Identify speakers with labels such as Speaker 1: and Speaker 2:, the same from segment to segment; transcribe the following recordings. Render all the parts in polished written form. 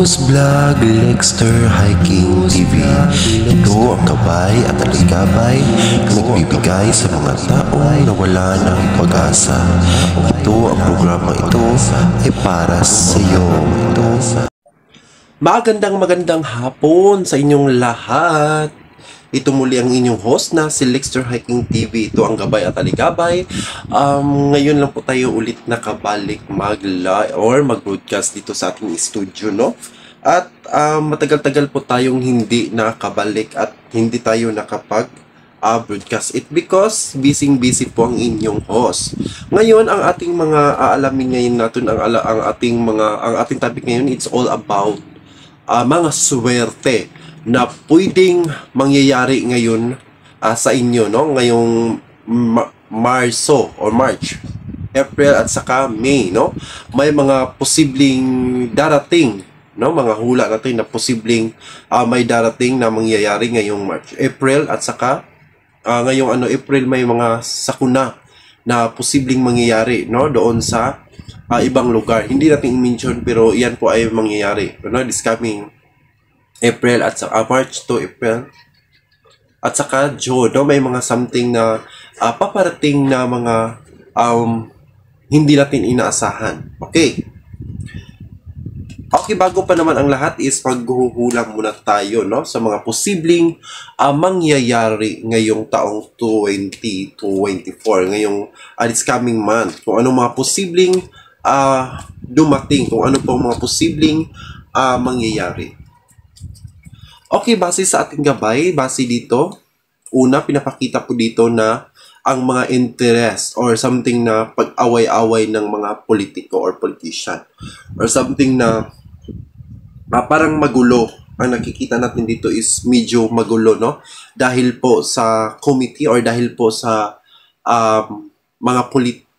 Speaker 1: Moose Vlog, Lexter Hiking TV. Ito ang gabay at aligabay na nagbibigay sa mga taong nawala ng pag-asa. Ito ang programa ito ay para sa iyo.
Speaker 2: Magandang hapon sa inyong lahat. Ito muli ang inyong host na si Lexter Hiking TV. Ito ang gabay at aligabay. Ngayon lang po tayo ulit nakabalik mag-broadcast dito sa ating studio, no? At matagal-tagal po tayong hindi nakabalik at hindi tayo nakapag-broadcast. It because busy po ang inyong host. Ngayon, ang ating mga aalamin ngayon natin, ang ating topic ngayon, it's all about mga swerte na pwedeng mangyayari ngayon sa inyo, no? Ngayong Marso or March, April at saka May, no? May mga posibleng darating, no? Mga hula natin na posibleng may darating na mangyayari ngayong March, April at saka ngayong April may mga sakuna na posibleng mangyayari, no? Doon sa ibang lugar. Hindi natin i-mention pero iyan po ay mangyayari, no? This coming April at saka March to April at saka June, no? May mga something na paparating na mga hindi natin inaasahan. Okay, bago pa naman ang lahat is maghuhulang muna tayo, no, sa mga posibleng mangyayari ngayong taong 2024, ngayong this coming month, kung anong mga posibleng dumating, kung ano pong mga posibleng mangyayari. Okay, base sa ating gabay, base dito, una, pinapakita po dito na ang mga interest or something na pag-away-away ng mga politiko or politician or something na parang magulo. Ang nakikita natin dito is medyo magulo, no? Dahil po sa committee or dahil po sa mga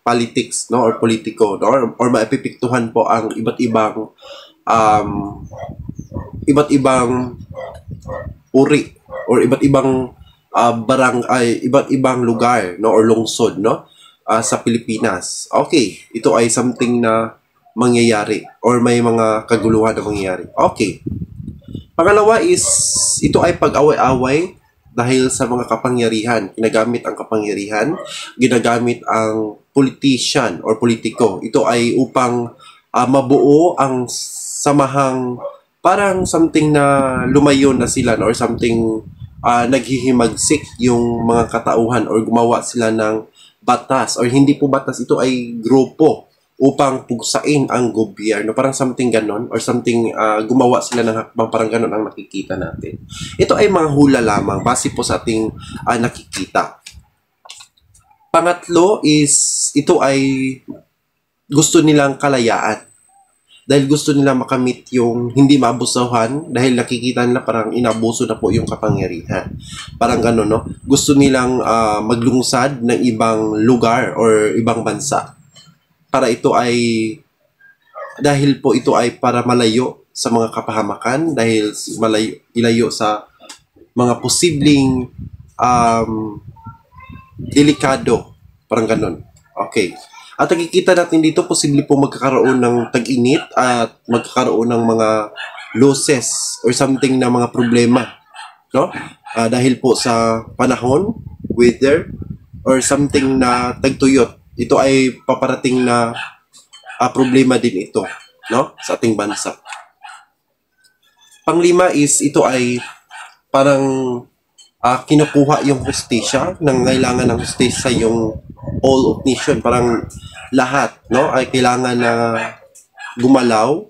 Speaker 2: politics, no, or politiko, no? Or maipipiktuhan po ang iba't ibang uri or iba't ibang barangay, iba't ibang lugar, no, or lungsod, no, sa Pilipinas. Okay, ito ay something na mangyayari or may mga kaguluhan na mangyayari. Okay. Pangalawa is ito ay pag-away-away dahil sa mga kapangyarihan. Ginagamit ang kapangyarihan, ginagamit ang politician or politiko. Ito ay upang mabuo ang samahang parang something na lumayo na sila, no? Or something naghihimagsik yung mga katauhan or gumawa sila ng batas or hindi po batas, ito ay grupo upang pugsain ang gobyerno, parang something ganon or something gumawa sila ng hakbang, parang ganon ang nakikita natin. Ito ay mga hula lamang base po sa ating nakikita. Pangatlo is ito ay gusto nilang kalayaan. Dahil gusto nila makamit yung hindi maabusuhan dahil nakikita nila parang inabuso na po yung kapangyarihan. Parang gano'n, no? Gusto nilang maglungsad ng ibang lugar or ibang bansa. Para ito ay, dahil po ito ay para malayo sa mga kapahamakan, dahil ilayo sa mga posibleng delikado. Parang gano'n. Okay. At nakikita natin dito, posible po magkakaroon ng tag-init at magkakaroon ng mga losses or something na mga problema, no? Dahil po sa panahon, weather, or something na tagtuyot. Ito ay paparating na problema din ito, no? Sa ating bansa. Panglima is ito ay parang kinukuha yung hustisya, nangailangan ng hustisya yung all of nation, parang lahat, no, ay kailangan na gumalaw,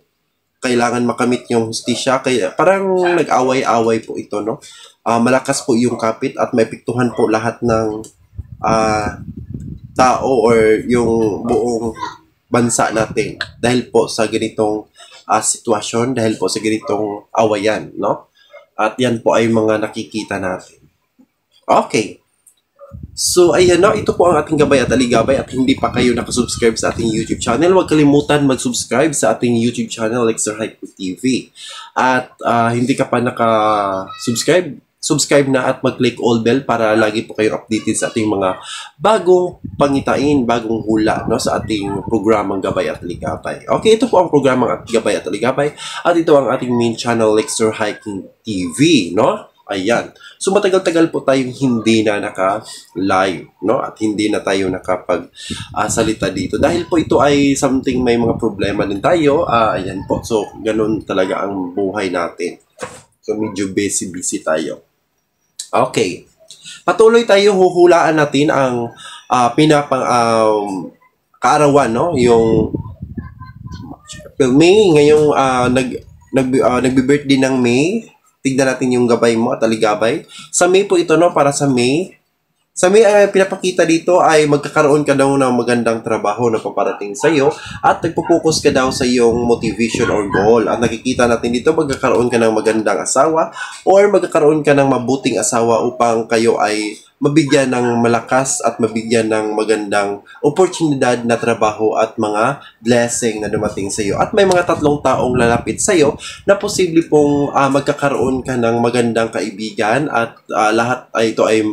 Speaker 2: kailangan makamit yung hustisya, kaya parang nag-away-away po ito, no. Malakas po yung kapit at maipiktuhan po lahat ng tao or yung buong bansa natin dahil po sa ganitong sitwasyon, dahil po sa ganitong awayan, no. At yan po ay mga nakikita natin. Okay. So, ayan, no, ito po ang ating gabay at aligabay. At hindi pa kayo nakasubscribe sa ating YouTube channel, huwag kalimutan mag-subscribe sa ating YouTube channel, Lexter Hiking TV. At hindi ka pa nakasubscribe, subscribe na at mag-click all bell para lagi po kayong updated sa ating mga bagong pangitain, bagong hula, no, sa ating programang Gabay at Ligabay. Okay, ito po ang programang Gabay at Ligabay at ito ang ating main channel, Lexter Hiking TV, no? Ayan. So matagal-tagal po tayong hindi na naka-live, no? At hindi na tayo nakapag-salita dito. Dahil po ito ay something may mga problema din tayo. Ayan po. So ganun talaga ang buhay natin. So medyo busy-busy tayo. Okay. Patuloy tayo, huhulaan natin ang kaarawan, no? Yung May, ngayong nagbe-birthday ng May. Tignan natin yung gabay mo at aligabay. Sa May po ito, no? Para sa May. Sa May, pinapakita dito ay magkakaroon ka daw ng magandang trabaho na paparating sa iyo at nagpo-focus ka daw sa iyong motivation or goal. At nakikita natin dito, magkakaroon ka ng magandang asawa or magkakaroon ka ng mabuting asawa upang kayo ay mabigyan ng malakas at mabigyan ng magandang oportunidad na trabaho at mga blessing na dumating sa iyo. At may mga 3 taong lalapit sa iyo na posible pong magkakaroon ka ng magandang kaibigan at lahat ay ito ay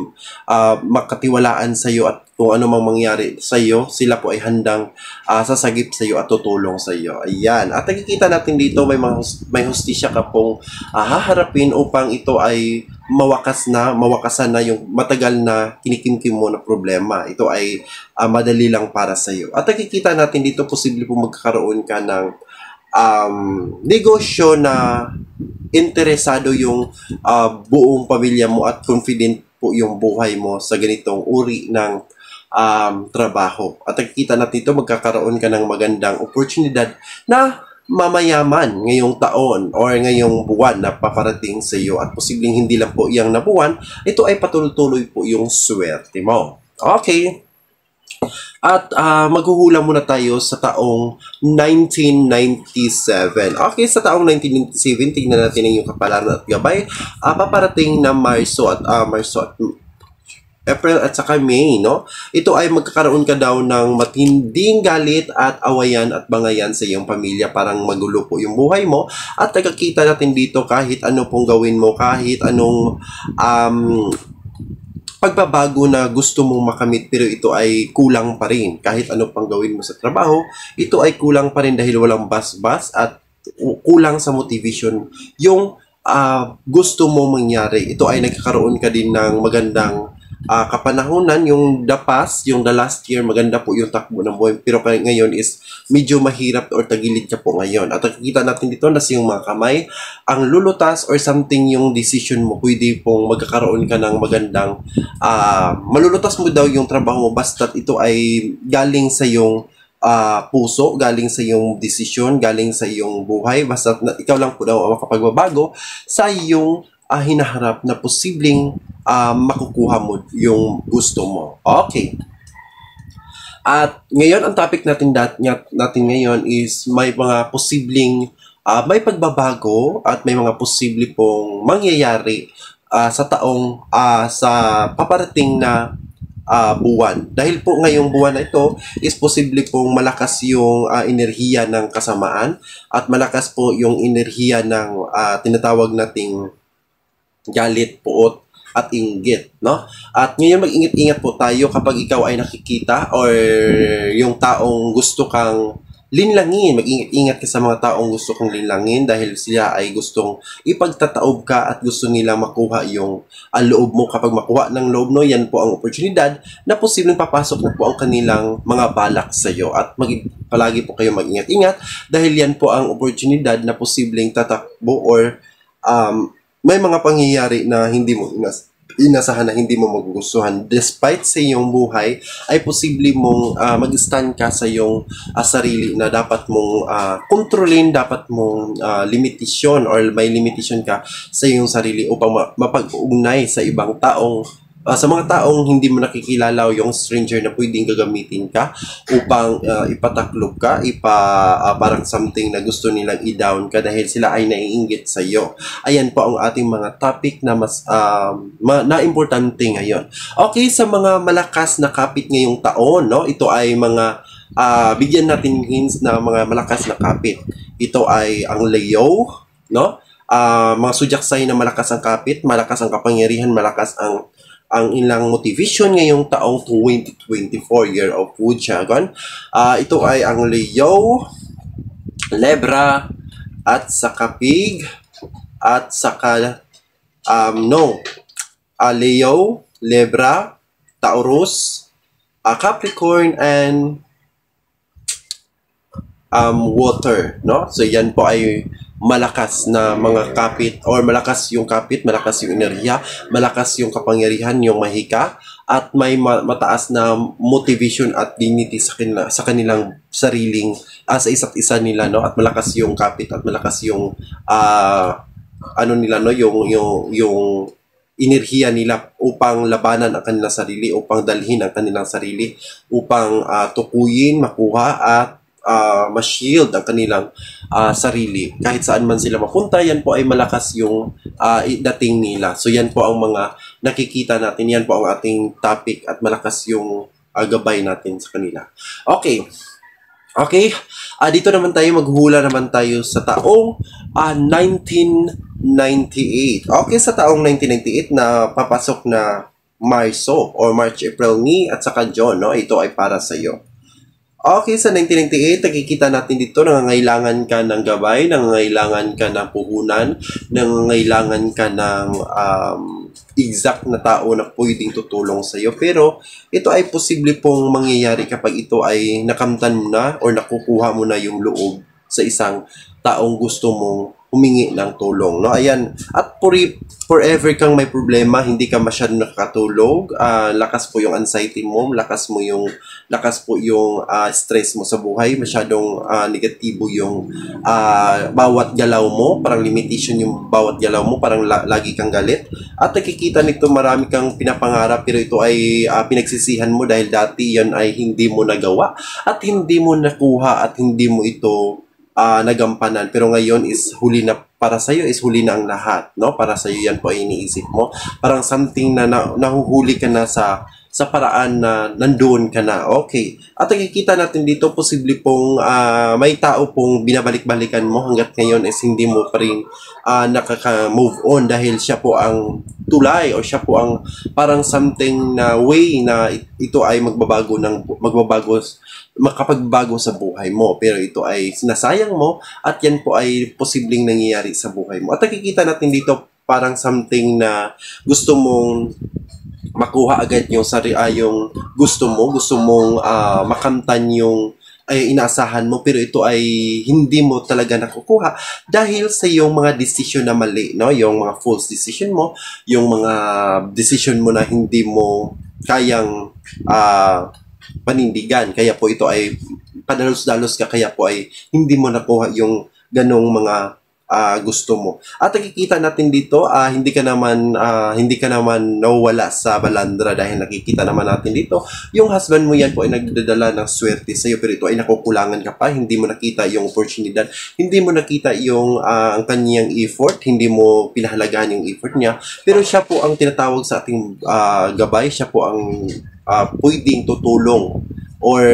Speaker 2: makatiwalaan sa iyo at kung ano mang mangyari sa iyo, sila po ay handang sasagip sa iyo at tutulong sa iyo. Ayan. At nakikita natin dito may hustisya ka pong haharapin upang ito ay mawakasan na yung matagal na kinikimkim mo na problema. Ito ay madali lang para sa iyo. At nakikita natin dito posible po magkakaroon ka ng negosyo na interesado yung buong pamilya mo at confident po yung buhay mo sa ganitong uri ng trabaho. At nakikita natin dito magkakaroon ka ng magandang oportunidad na mamayaman ngayong taon or ngayong buwan na paparating sa iyo at posibleng hindi lang po iyang nabuwan, ito ay patuloy-tuloy po yung swerte mo. Okay. At maghuhula muna tayo sa taong 1997. Okay, sa taong 1997, tingnan natin ang iyong kapalaran at gabay. Paparating na Marso at April at saka May, no? Ito ay magkakaroon ka daw ng matinding galit at awayan at bangayan sa iyong pamilya. Parang magulo po yung buhay mo. At nakakita natin dito kahit ano pong gawin mo, kahit anong pagbabago na gusto mong makamit pero ito ay kulang pa rin. Kahit ano pang gawin mo sa trabaho, ito ay kulang pa rin dahil walang bas-bas at kulang sa motivation yung gusto mo mangyari. Ito ay nagkakaroon ka din ng magandang kapanahunan, yung the last year, maganda po yung takbo ng buhay. Pero ngayon is medyo mahirap or tagilid ka po ngayon. At nakikita natin dito na yung mga kamay, ang lulutas or something yung decision mo, pwede pong magkakaroon ka ng magandang, malulutas mo daw yung trabaho mo, basta ito ay galing sa yung puso, galing sa iyong desisyon, galing sa iyong buhay, basta ikaw lang po daw ang makapagbabago sa iyong hinaharap na posibleng makukuha mo yung gusto mo. Okay. At ngayon, ang topic natin ngayon is may mga posibleng may pagbabago at may mga posible pong mangyayari sa taong sa paparating na buwan. Dahil po ngayong buwan na ito is posible pong malakas yung enerhiya ng kasamaan at malakas po yung enerhiya ng tinatawag nating galit, puot, at inggit, no? At ngayon mag-ingat-ingat po tayo kapag ikaw ay nakikita or yung taong gusto kang linlangin. Mag-ingat-ingat ka sa mga taong gusto kong linlangin dahil sila ay gustong ipagtataob ka at gusto nila makuha yung loob mo. Kapag makuha ng loob mo, yan po ang oportunidad na posibleng papasok na po ang kanilang mga balak sa iyo. At palagi po kayo mag-ingat-ingat dahil yan po ang oportunidad na posibleng tatakbo or may mga pangyayari na hindi mo inasahan na hindi mo magugustuhan. Despite sa iyong buhay, ay posible mong mag-stand ka sa iyong sarili na dapat mong kontrolin, dapat mong limitasyon or may limitasyon ka sa iyong sarili upang mapag-ugnay sa ibang taong sa mga taong hindi mo nakikilala o yung stranger na pwedeng gagamitin ka upang ipataklob ka, parang something na gusto nilang i-down ka dahil sila ay naiinggit sa iyo. Ayan po ang ating mga topic na mas na importante ngayon. Okay, sa mga malakas na kapit ngayong taon, no? Ito ay mga bigyan natin hints na mga malakas na kapit. Ito ay ang Leo, no? mga sudyaksay na malakas ang kapit, malakas ang kapangyarihan, malakas ang ilang motivation ngayong taong 2024, Year of Wood Dragon. Ito ay ang Leo, Libra, at saka Pig, at saka Leo, Libra, Taurus, Capricorn, and water, no? So yan po ay malakas na mga kapit, or malakas yung kapit, malakas yung enerhiya, malakas yung kapangyarihan, yung mahika, at may mataas na motivation at dignity sa kanilang sariling sa isa't isa nila, no? At malakas yung kapit at malakas yung ano nila, no, yung enerhiya nila upang labanan ang kanilang sarili, upang dalhin ang kanilang sarili, upang tukuyin, makuha, at ma-shield ang kanilang sarili. Kahit saan man sila mapunta, yan po ay malakas yung dating nila. So yan po ang mga nakikita natin, yan po ang ating topic, at malakas yung gabay natin sa kanila. Okay. Okay, dito naman tayo, maghula naman tayo sa taong 1998. Okay, sa taong 1998 na papasok na Marso or March, April, May, at saka June, no? Ito ay para sa iyo. Okay, sa 1998, nakikita natin dito, nangangailangan ka ng gabay, nangangailangan ka ng puhunan, nangangailangan ka ng exact na tao na pwedeng tutulong sa iyo. Pero ito ay posible pong mangyayari kapag ito ay nakamtan mo na or nakukuha mo na yung loob sa isang taong gusto mong humingi ng tulong, no? Ayan. At forever kang may problema, hindi ka masyadong nakakatulog, lakas po yung anxiety mo, lakas po yung stress mo sa buhay, masyadong negatibo yung bawat galaw mo, parang limitation yung bawat galaw mo, parang lagi kang galit. At nakikita nito, marami kang pinapangarap, pero ito ay pinagsisihan mo dahil dati yan ay hindi mo nagawa at hindi mo nakuha at hindi mo ito nagampanan. Pero ngayon is huli na para sa iyo, is huli na ang lahat, no? Para sa iyo yan po ay iniisip mo. Parang something na nahuhuli ka na sa paraan na nandoon ka na. Okay. At nakikita natin dito, posible pong may tao pong binabalik-balikan mo hanggat ngayon is hindi mo pa rin nakaka-move on dahil siya po ang tulay, o siya po ang parang something na way na ito ay makapagbago sa buhay mo. Pero ito ay sinasayang mo at yan po ay posibleng nangyayari sa buhay mo. At nakikita natin dito parang something na gusto mong makuha agad yung yung gusto mong makamtan yung inaasahan mo, pero ito ay hindi mo talaga nakukuha dahil sa yung mga decision na mali, no? Yung mga false decision mo, yung mga decision mo na hindi mo kayang panindigan. Kaya po ito ay padalos-dalos ka, kaya po ay hindi mo nakuha yung ganong mga gusto mo. At nakikita natin dito, hindi ka naman nawala sa balandra dahil nakikita naman natin dito, yung husband mo yan po ay nagdadala ng swerte sa iyo, pero ito ay nakukulangan ka pa, hindi mo nakita yung opportunity, hindi mo nakita yung ang kanyang effort, hindi mo pinahalagahan yung effort niya, pero siya po ang tinatawag sa ating gabay, siya po ang pwedeng tutulong or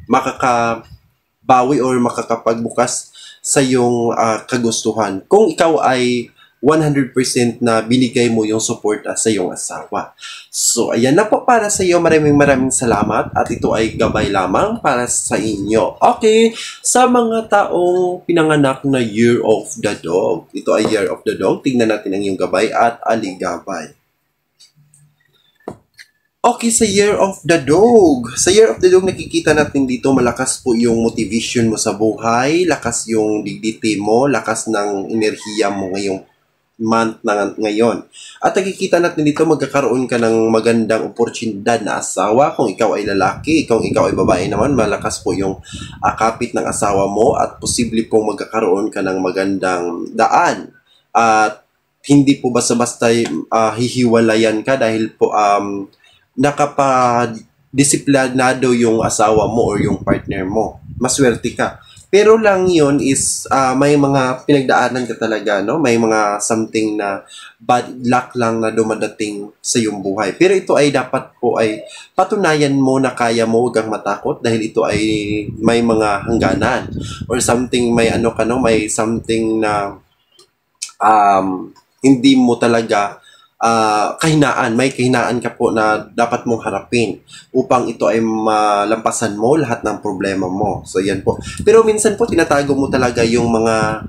Speaker 2: makakabawi or makakapagbukas sa iyong kagustuhan kung ikaw ay 100% na binigay mo yung suporta sa iyong asawa. So, ayan na po para sa iyo. Maraming salamat at ito ay gabay lamang para sa inyo. Okay, sa mga taong pinanganak na Year of the Dog, ito ay Year of the Dog. Tingnan natin ang iyong gabay at aligabay. Okay, sa Year of the Dog. Sa Year of the Dog, nakikita natin dito, malakas po yung motivation mo sa buhay, lakas yung dignity mo, lakas ng enerhiya mo ngayong month na ngayon. At nakikita natin dito, magkakaroon ka ng magandang oportunidad na asawa. Kung ikaw ay lalaki, kung ikaw ay babae naman, malakas po yung kapit ng asawa mo at posible pong magkakaroon ka ng magandang daan. At hindi po basta-basta hihiwalayan ka dahil po nakapa-disiplinado yung asawa mo or yung partner mo. Maswerte ka. Pero lang yun is may mga pinagdaanan ka talaga, no? May mga something na bad luck lang na dumadating sa iyong buhay. Pero ito ay dapat po ay patunayan mo na kaya mo, huwag kang matakot dahil ito ay may mga hangganan or something, may may something na hindi mo talaga may kahinaan ka po na dapat mong harapin upang ito ay malampasan mo lahat ng problema mo. So, yan po. Pero minsan po, tinatago mo talaga yung mga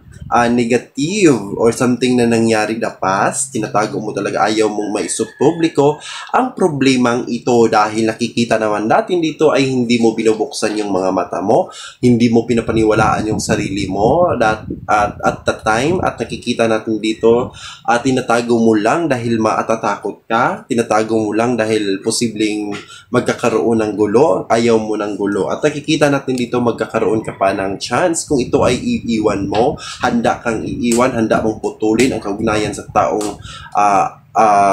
Speaker 2: negative or something na nangyari na past. Tinatago mo talaga, ayaw mong maisupubliko ang problemang ito dahil nakikita naman natin dito ay hindi mo binubuksan yung mga mata mo, hindi mo pinapaniwalaan yung sarili mo at the time at nakikita natin dito tinatago mo lang dahil maatatakot ka, tinatago mo lang dahil posibleng magkakaroon ng gulo, ayaw mo ng gulo. At nakikita natin dito magkakaroon ka pa ng chance kung ito ay iiwan mo, handa kang iiwan, handa mong putulin ang kaugnayan sa taong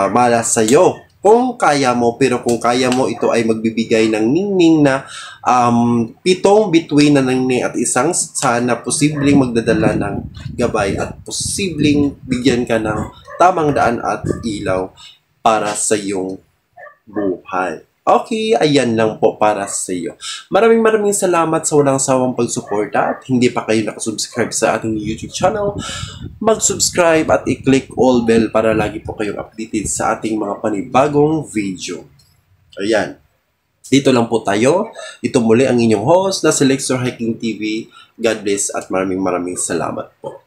Speaker 2: malas sa'yo. Kung kaya mo, pero kung kaya mo, ito ay magbibigay ng ningning na 7 bituin na ningning at isang sana posibleng magdadala ng gabay at posibleng bigyan ka ng tamang daan at ilaw para sa iyong buhay. Okay, ayan lang po para sa iyo. Maraming salamat sa walang sawang pagsuporta at hindi pa kayo nakasubscribe sa ating YouTube channel, mag-subscribe at i-click all bell para lagi po kayong updated sa ating mga panibagong video. Ayan. Dito lang po tayo. Ito muli ang inyong host na si Lexter Hiking TV. God bless at maraming salamat po.